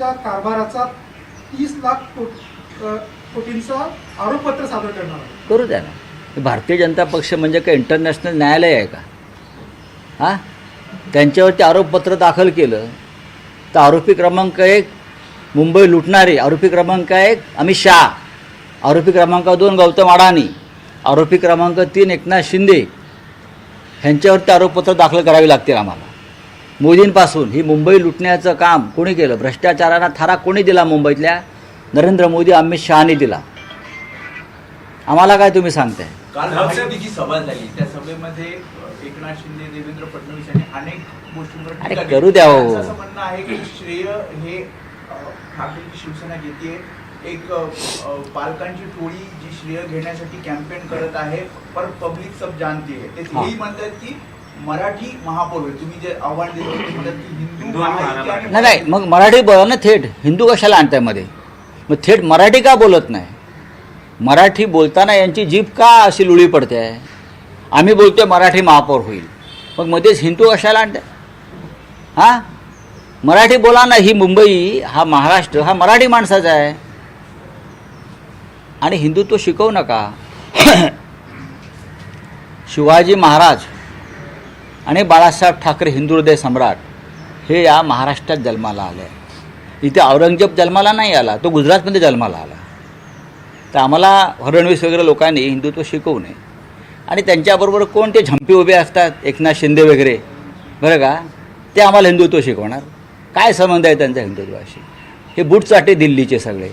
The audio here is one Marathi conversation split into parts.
कारभाराचा 30 लाख कोटींचा आरोपपत्र सादर करणार आहे. करू द्या ना. भारतीय जनता पक्ष म्हणजे काय इंटरनॅशनल न्यायालय आहे का? हां, त्यांच्यावरती आरोपपत्र दाखल केलं तर आरोपी क्रमांक 1 मुंबई लुटणारे, आरोपी क्रमांक 1 अमित शहा, आरोपी क्रमांक 2 गौतम अडाणी, आरोपी क्रमांक 3 एकनाथ शिंदे ह्यांच्यावरती आरोपपत्र दाखल करावी लागतील आम्हाला. मोदींपासून ही मुंबई लुटण्याचं काम कोणी केलं? भ्रष्टाचारांना थारा कोणी दिला? मुंबईतल्या नरेंद्र मोदी अमित शहानी दिला. आम्हाला काय तुम्ही सांगताय? काल महायुतीची सभा झाली, त्या सभेमध्ये एकनाथ शिंदे, देवेंद्र फडणवीस यांनी अनेक गोष्टींवर टीका केली. करू द्या हो. असं म्हणणं आहे की श्रेय हे ठाकरेंची शिवसेना घेते. एक पालकांची टोळी जी श्रेय घेण्यासाठी कॅम्पेन करत आहे, पर पब्लिक सब जानती है. ते हेही म्हणतात की मराठी महापौर होईल. तुम्ही जे आव्हान दिलं होतं म्हणतात की हिंदू महायुती आणि नाही, मग मराठी बोला ना. थेट हिंदू कशाला आणताय मध्ये? मग थेट मराठी का बोलत नाही? मराठी बोलताना यांची जीभ का अशी लुळी पडते आहे? आम्ही बोलतोय मराठी महापौर होईल, मग मध्येच हिंदू कशाला आणताय? हां, मराठी बोला ना. ही मुंबई, हा महाराष्ट्र हा मराठी माणसाचा आहे. आणि हिंदुत्व शिकवू नका. शिवाजी महाराज आणि बाळासाहेब ठाकरे हिंदू हृदय सम्राट हे या महाराष्ट्रात जन्माला आले. इथे औरंगजेब जन्माला नाही आला, तो गुजरातमध्ये जन्माला आला. तर आम्हाला फडणवीस वगैरे लोकांनी हिंदुत्व शिकवू नये. आणि त्यांच्याबरोबर कोण ते झंपी उभे असतात, एकनाथ शिंदे वगैरे, बरं का, ते आम्हाला हिंदुत्व शिकवणार? काय संबंध आहे त्यांचा हिंदुत्वाशी? हे बुटचाटे दिल्लीचे सगळे.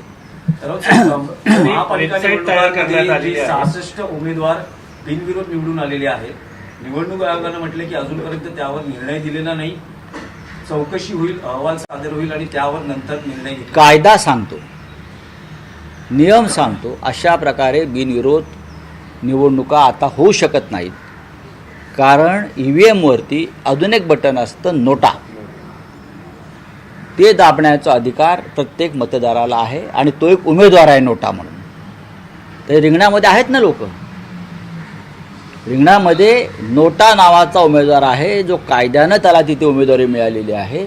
महापालिका 66 उमेदवार बिनविरोध निवडून आलेले आहेत. निवडणूक आयोगानं म्हटलं की अजूनपर्यंत त्यावर निर्णय दिलेला नाही. चौकशी होईल, अहवाल सादर होईल आणि त्यावर नंतर निर्णय घेईल. कायदा सांगतो, नियम सांगतो, अशा प्रकारे बिनविरोध निवडणुका आता होऊ शकत नाहीत. कारण EVMवरती अजून एक बटन असतं, नोटा. ते दाबण्याचा अधिकार प्रत्येक मतदाराला आहे आणि तो एक उमेदवार आहे नोटा म्हणून. तर रिंगणामध्ये आहेत ना लोक. रिंगणामध्ये नोटा नावाचा उमेदवार आहे, जो कायद्यानं त्याला तिथे उमेदवारी मिळालेली आहे.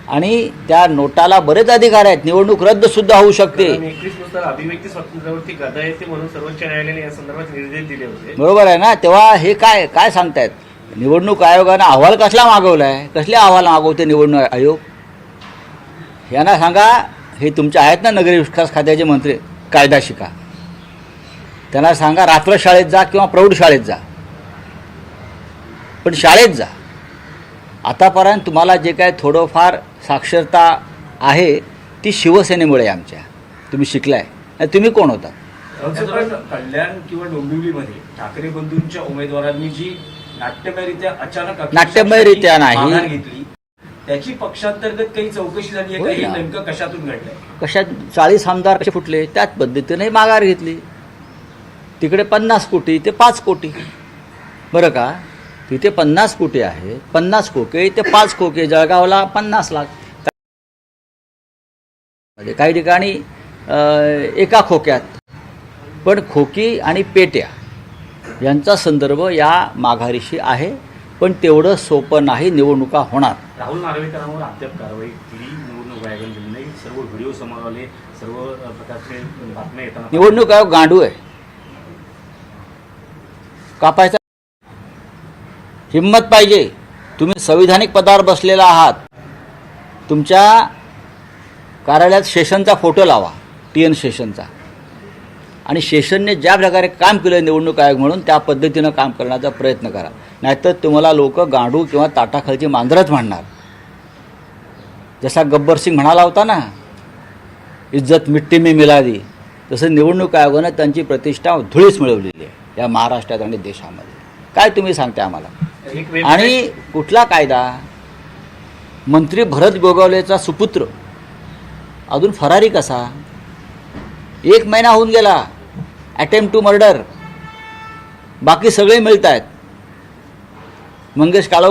आणि त्या नोटाला बरेच अधिकार आहेत. निवडणूक रद्द सुद्धा होऊ शकते. 21 नुसार अभिव्यक्ती स्वातंत्र्यावरती गदा येते म्हणून सर्वोच्च न्यायालयाने या संदर्भात निर्देश दिले होते. बरोबर आहे ना. तेव्हा हे काय काय सांगतायत? निवडणूक आयोगानं अहवाल कसला मागवला आहे? कसले अहवाल मागवते निवडणूक आयोग? यांना सांगा, हे तुमचे आहेत ना नगरी विकास खात्याचे मंत्री, कायदा शिका. त्यांना सांगा रात्र शाळेत जा किंवा प्रौढ शाळेत जा, पण शाळेत जा. आतापर्यंत तुम्हाला जे काय थोडंफार साक्षरता आहे ती शिवसेनेमुळे आमच्या. तुम्ही शिकलाय. तुम्ही कोण होता? कल्याण किंवा डोंबिवलीमध्ये ठाकरे बंधूंच्या उमेदवारांनी जी नाट्यमयरित्या अचानक नाट्यमयरित्या नाही. माघार घेतली, त्याची पक्षांतर्गत काही चौकशी झाली आहे का? हे नेमकं कशातून घडलंय? कशात 40 आमदार कसे फुटले त्याच पद्धतीने माघार घेतली. तिकडे 50 कोटी ते 5 कोटी, बरं का. तिथे 50 कोटी आहे, 50 खोके ते 5 खोके. जळगावला 50 लाख, काही ठिकाणी एका खोक्यात. पण खोकी आणि पेट्या यांचा संदर्भ या माघारीशी आहे. पण तेवढं सोपं नाही. निवडणुका होणार. राहुल नार्वेकरांवर अद्याप कारवाई केली निवडणूक आयोगाने दिली नाही. सर्व व्हिडिओ समोर आले, सर्व प्रकारचे बातम्या येताना निवडणूक आयोग गांडू आहे. कापायचा हिंमत पाहिजे. तुम्ही संविधानिक पदावर बसलेला आहात. तुमच्या कार्यालयात शेषनचा फोटो लावा, TN शेषनचा. आणि शेषनने ज्या प्रकारे काम केलं निवडणूक आयोग म्हणून, त्या पद्धतीनं काम करण्याचा प्रयत्न करा. नाहीतर तुम्हाला लोक गांडू किंवा ताटाखालची मांजरच म्हणणार. जसा गब्बर सिंग म्हणाला होता ना, इज्जत मिट्टी में मिला दी, तसं निवडणूक आयोगानं त्यांची प्रतिष्ठा धुळीस मिळवलेली आहे या महाराष्ट्रात आणि देशामध्ये. काय तुम्ही सांगता आम्हाला? आणि कुठला कायदा? मंत्री भरत गोगावलेचा सुपुत्र अजून फरारी कसा? 1 महिना होऊन गेला. Attempt to murder. बाकी सगळे मिळत आहेत. मंगेश काळो